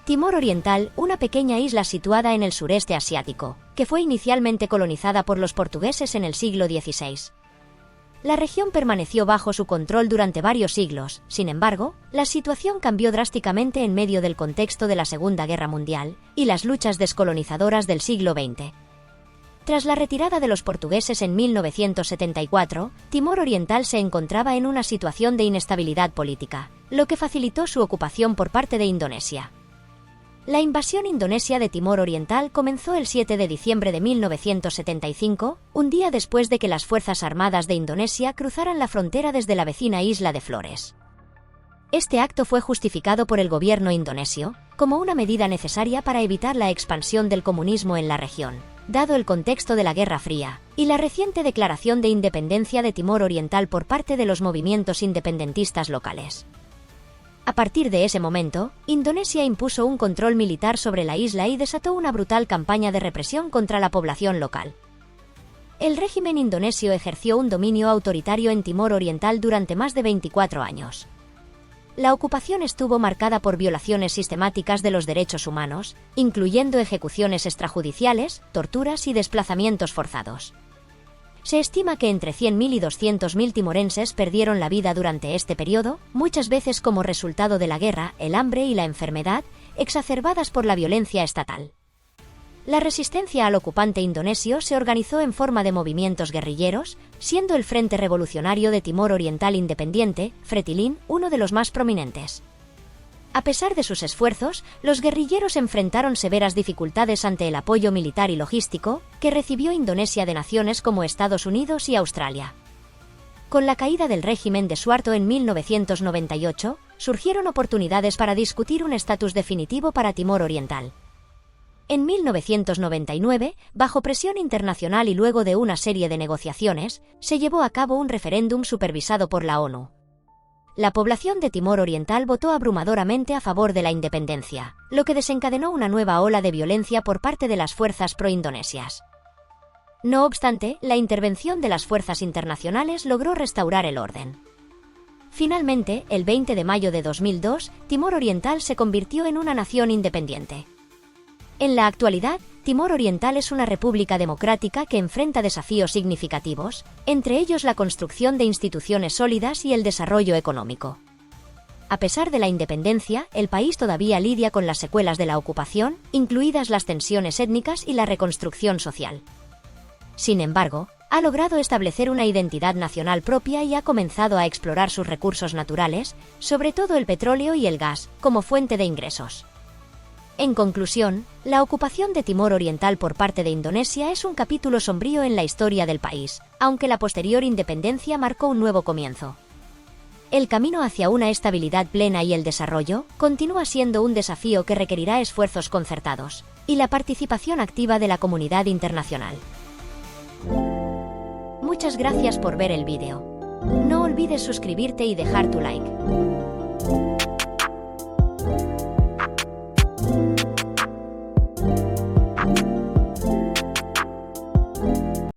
Timor Oriental, una pequeña isla situada en el sureste asiático, que fue inicialmente colonizada por los portugueses en el siglo XVI. La región permaneció bajo su control durante varios siglos. Sin embargo, la situación cambió drásticamente en medio del contexto de la Segunda Guerra Mundial y las luchas descolonizadoras del siglo XX. Tras la retirada de los portugueses en 1974, Timor Oriental se encontraba en una situación de inestabilidad política, lo que facilitó su ocupación por parte de Indonesia. La invasión indonesia de Timor Oriental comenzó el 7 de diciembre de 1975, un día después de que las Fuerzas Armadas de Indonesia cruzaran la frontera desde la vecina isla de Flores. Este acto fue justificado por el gobierno indonesio como una medida necesaria para evitar la expansión del comunismo en la región, dado el contexto de la Guerra Fría y la reciente declaración de independencia de Timor Oriental por parte de los movimientos independentistas locales. A partir de ese momento, Indonesia impuso un control militar sobre la isla y desató una brutal campaña de represión contra la población local. El régimen indonesio ejerció un dominio autoritario en Timor Oriental durante más de 24 años. La ocupación estuvo marcada por violaciones sistemáticas de los derechos humanos, incluyendo ejecuciones extrajudiciales, torturas y desplazamientos forzados. Se estima que entre 100.000 y 200.000 timorenses perdieron la vida durante este periodo, muchas veces como resultado de la guerra, el hambre y la enfermedad, exacerbadas por la violencia estatal. La resistencia al ocupante indonesio se organizó en forma de movimientos guerrilleros, siendo el Frente Revolucionario de Timor Oriental Independiente, Fretilin, uno de los más prominentes. A pesar de sus esfuerzos, los guerrilleros enfrentaron severas dificultades ante el apoyo militar y logístico que recibió Indonesia de naciones como Estados Unidos y Australia. Con la caída del régimen de Suharto en 1998, surgieron oportunidades para discutir un estatus definitivo para Timor Oriental. En 1999, bajo presión internacional y luego de una serie de negociaciones, se llevó a cabo un referéndum supervisado por la ONU. La población de Timor Oriental votó abrumadoramente a favor de la independencia, lo que desencadenó una nueva ola de violencia por parte de las fuerzas pro-indonesias. No obstante, la intervención de las fuerzas internacionales logró restaurar el orden. Finalmente, el 20 de mayo de 2002, Timor Oriental se convirtió en una nación independiente. En la actualidad, Timor Oriental es una república democrática que enfrenta desafíos significativos, entre ellos la construcción de instituciones sólidas y el desarrollo económico. A pesar de la independencia, el país todavía lidia con las secuelas de la ocupación, incluidas las tensiones étnicas y la reconstrucción social. Sin embargo, ha logrado establecer una identidad nacional propia y ha comenzado a explorar sus recursos naturales, sobre todo el petróleo y el gas, como fuente de ingresos. En conclusión, la ocupación de Timor Oriental por parte de Indonesia es un capítulo sombrío en la historia del país, aunque la posterior independencia marcó un nuevo comienzo. El camino hacia una estabilidad plena y el desarrollo continúa siendo un desafío que requerirá esfuerzos concertados y la participación activa de la comunidad internacional. Muchas gracias por ver el vídeo. No olvides suscribirte y dejar tu like.